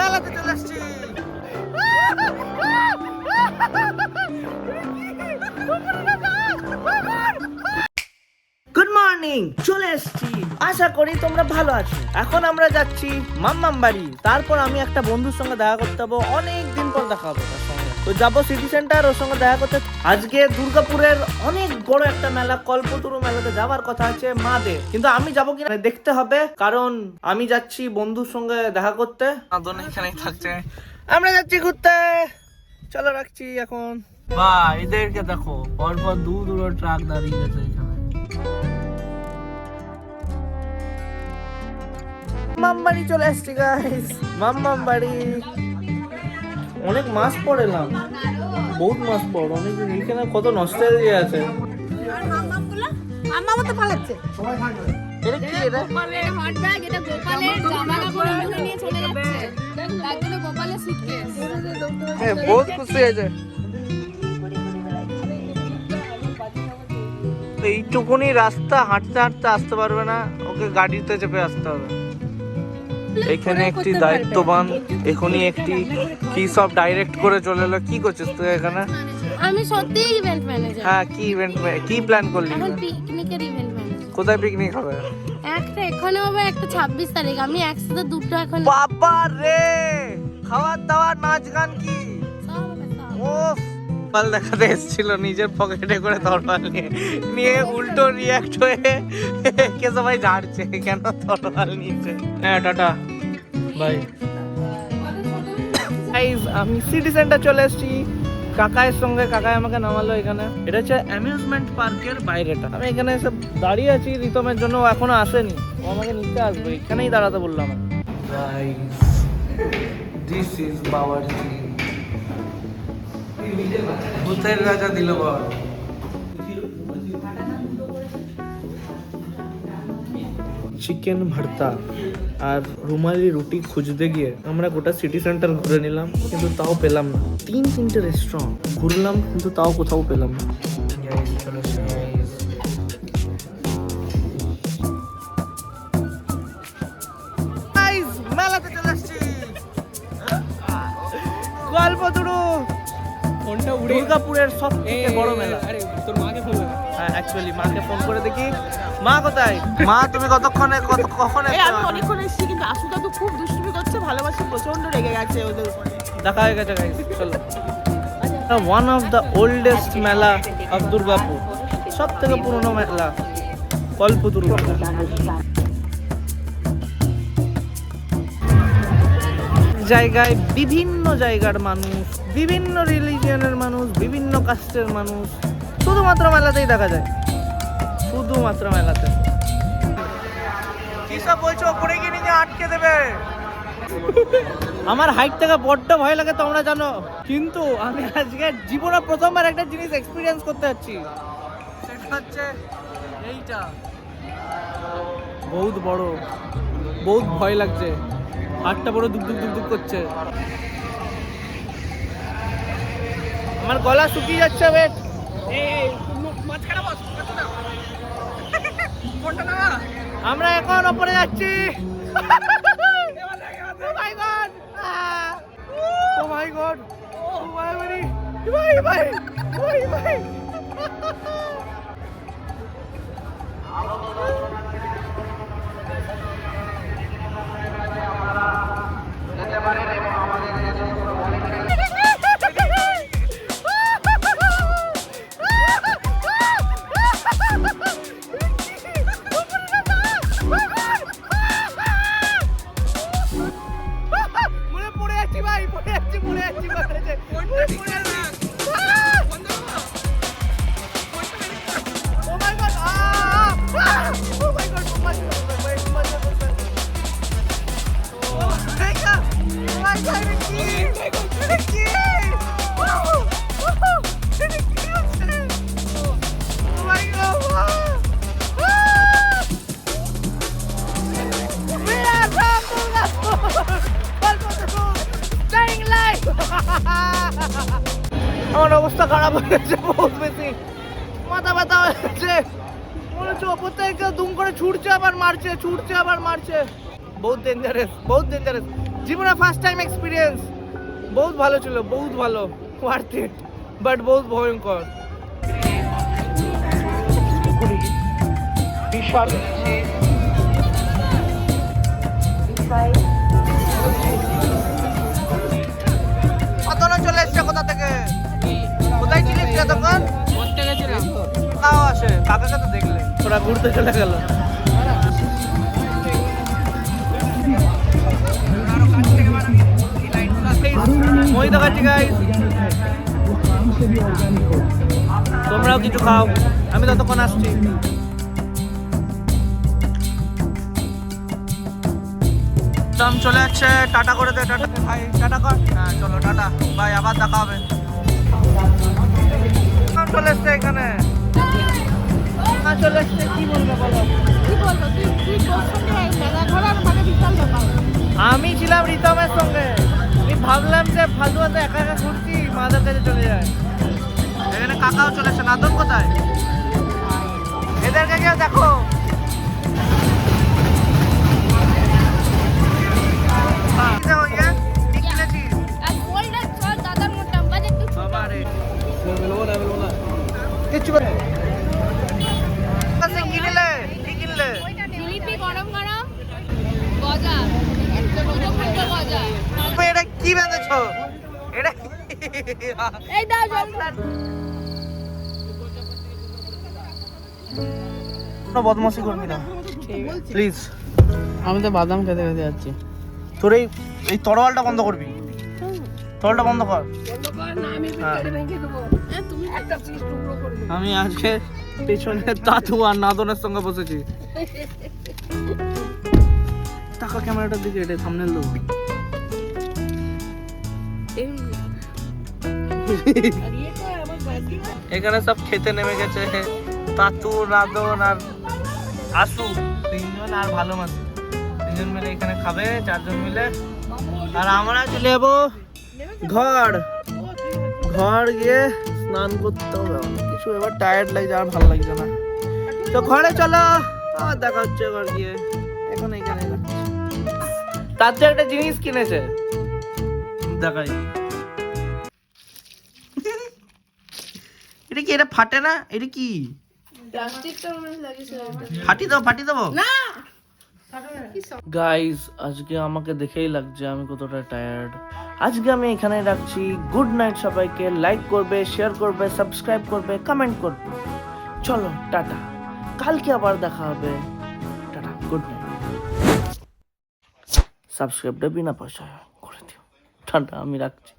মেলাতে চলে আসছি। গুড মর্নিং, চলে এসেছি। আশা করি তোমরা ভালো আছো। এখন আমরা যাচ্ছি মাম্মাম বাড়ি। তারপর আমি একটা বন্ধুর সঙ্গে দেখা করতে যাবো, অনেক দিন পর দেখা হবে তার সঙ্গে। তো যাবো সিটি সেন্টার, ওর সঙ্গে দেখা করতে। আজকে দুর্গাপুরের অনেক বড় একটা মেলা, কল্পতরু মেলাতে যাবার কথা আছে মাদের, কিন্তু আমি যাবো কিনা দেখতে হবে, কারণ আমি যাচ্ছি বন্ধুর সঙ্গে দেখা করতে। আদন এখানেই থাকছে, আমরা যাচ্ছি ঘুরতে। চলো রাখছি এখন। বা এদেরকে দেখো, পরপর দূর দূর ট্রাক দাঁড়িয়ে গেছে এখানে। মাম্মাম বাড়ি চলে আসছি গাইস, মাম্মাম বাড়ি। অনেক মাস পর এলাম, বহুত মাস পর। অনেক এখানে কত নস্টালজিয়া আছে। মাম্মাম তো পালাচ্ছে। এটা কি? এটা গোপালের হট ব্যাগ, এটা গোপালের জামা কাপড় এগুলো নিয়ে চলে যাচ্ছে। তার জন্য গোপালের সুটকেস। হ্যাঁ, বহুত খুশি হয়েছে। এইটুকুনি রাস্তা হাঁটতে হাঁটতে আসতে পারবে না, ওকে গাড়িতে চেপে আসতে হবে। এখানে একটি দায়িত্ববান এখনই একটি কি সব ডাইরেক্ট করে চলে এলো। কি করছিস তুই এখানে? আমি সত্যিই ইভেন্ট ম্যানেজার। হ্যাঁ, কি ইভেন্ট, কি প্ল্যান করলি? এখন পিকনিকের ইভেন্ট ম্যানেজার। কোথায় পিকনিক হবে? একটা এখানে হবে, একটা 26 তারিখ। আমি একসাথে দুটো এখন বাবা রে, খাওয়ার দাওয়ার নাচ গান কি? সব হবে, সব। ওফ, পাল দেখাতে এসেছিল নিজের পকেটে করে তরোয়াল নিয়ে উল্টো রিয়াক্ট হয়ে কে সবাই ঝাড়ছে কেন তরোয়াল নিয়েছে। হ্যাঁ, টাটা বাই। গাইস, আমি সিটি সেন্টার চলে এসেছি কাকায়ের সঙ্গে। কাকাই আমাকে নামালো এখানে। এটা হচ্ছে অ্যামিউজমেন্ট পার্কের বাইরেটা। আমি এখানে এসে দাঁড়িয়ে আছি রিতমের জন্য, ও এখনো আসেনি। ও আমাকে নিতে আসবে, এখানেই দাঁড়াতে বললাম। গাইস, দিস ইজ বাওয়ার্চি, ভূতের রাজা দিল বল। চিকেন ভর্তা আর রুমালি রুটি খুঁজতে গিয়ে আমরা গোটা সিটি সেন্টার ঘুরে নিলাম, কিন্তু তাও পেলাম না। তিনটে রেস্টুরেন্ট ঘুরলাম, কিন্তু তাও কোথাও পেলাম না। মেলাতে চলে আসছি, কল্পতরু দুর্গাপুরের সব থেকে বড় মেলা। তোর মাকে ফোন করে। হ্যাঁ, অ্যাকচুয়ালি মাকে ফোন করে দেখি। মা কোথায়? মা, তুমি কখন আমি অনেকক্ষণ এসেছি, কিন্তু আসুদা তো খুব দুষ্টুমি করছে, ভালোবাসি প্রচন্ড রেগে গেছে ওদের উপরে। দেখা হয়ে গেছে গাইস, চলো। ওয়ান অফ দ্য ওল্ডেস্ট মেলা অফ দুর্গাপুর, সব থেকে পুরনো মেলা কল্পতরু। জায়গায় বিভিন্ন জায়গার মানুষ, বিভিন্ন রিলিজিয়নের মানুষ, বিভিন্ন কাস্টের মানুষ, শুধুমাত্র মেলাতেই দেখা যায়, শুধুমাত্র মেলাতে। কি সব বলছো? ওপরে গিয়ে নিজে আটকে দেবে। আমার হাইট থেকে বড্ড ভয় লাগে, তোমরা জানো, কিন্তু আমি আজকে জীবনে প্রথমবার একটা জিনিস এক্সপিরিয়েন্স করতে যাচ্ছি। সেটা হচ্ছে এইটা, বহুত বড়, বহুত ভয় লাগছে, হাতটা বড় দুক দুক দুক দুক করছে। আমার গলা শুকিয়ে যাচ্ছে। ওয়েট, আমরা এখন ওপরে যাচ্ছি। Oh my God! Oh my God! Oh my God! আমার অবস্থা খারাপ হয়ে গেছে, বহুত বেশি মাথা ব্যথা হয়ে গেছে। মনে হচ্ছে ওপর থেকে কেউ দুম করে ছুটছে আবার মারছে, ছুটছে আবার মারছে। বহুত ডেঞ্জারাস, বহুত ডেঞ্জারাস। জীবনে ফার্স্ট টাইম এক্সপিরিয়েন্স বহুত ভালো ছিল, বহুত ভালো, ওয়ার্থ ইট, বাট বহুত ভয়ঙ্কর। কতক্ষণ চলে এসছে কোথা থেকে? কোথায় ছিলিস তখন? ঘুরতে গেছিলাম। তাও আসে, কাকাকে তো দেখলে ওরা ঘুরতে চলে গেল। মই দেখাচ্ছি গাইস, তোমরাও কিছু খাও, আমি ততক্ষণ আসছি। দাম চলে যাচ্ছে, টাটা করে দে, টাটা ভাই, টাটা কর। হ্যাঁ চলো টাটা ভাই, আবার দেখা হবে। চলে এসছে এখানে, চলে এসছে, কি বলবে বলো? কি বলবো, তুই তোর সঙ্গে মেলা ঘোরার মানে বিশাল ব্যাপার। আমি ছিলাম রিতমের সঙ্গে, আমি ভাবলাম যে ফালতু ফালতু একা একা ঘুরছি, মাদার কাছে চলে যায়। এখানে কাকাও চলে এসছে, নাদন কোথায়? এদেরকে কেউ দেখো। কি কিনেছিস? আর গোল্ডেন শট দাদার মোটা বাজেট তো ছোট। বাবারে, কিচ্ছু করে কি কিনলে? কি কিনলে? জিলিপি গরম গরম গজা, দুটো খাদ্য গজা। তুমি এটা কি বেঁধেছো? এটা কি? এই দাও জল। কোনো বদমাশি করবি না প্লিজ। আমি তো বাদাম খেতে খেতে যাচ্ছি। তোর এই তরোয়ালটা বন্ধ করবি, তরোয়ালটা বন্ধ কর। হ্যাঁ। আমি আজকে পেছনে তাতু আর নাদনের সঙ্গে বসেছি। টাকা ক্যামেরাটার দিকে, এটা থাম্বনেল দেবো। এখানে সব খেতে নেমে গেছে, তাতু, নাদন আর আসু, তিনজন আর ভালো মাসি, তিনজন মিলে এখানে খাবে, চারজন মিলে। আর আমরা চলে যাবো ঘর, ঘর গিয়ে স্নান করতে হবে, অনেক কিছু, এবার টায়ার্ড লাগছে, আর ভালো লাগছে না, তো ঘরে চলো, আবার দেখা হচ্ছে ঘর গিয়ে। এখন এখানে তার যে একটা জিনিস কিনেছে, দেখাই। এটা কি? এটা ফাটে না? এটা কি? ফাটি দেবো, ফাটি দেবো না। গাইস, আজকে আমাকে দেখেই লাগছে আমি কতটা টায়ার্ড। আজকে আমি এখানে রাখছি। গুড নাইট সবাইকে। লাইক করবে, শেয়ার করবে, সাবস্ক্রাইব করবে, কমেন্ট করবে। চলো টাটা, কালকে আবার দেখা হবে। টাটা, গুড নাইট। সাবস্ক্রাইবটা বিনা পয়সায় করে দিও। টাটা, আমি রাখছি।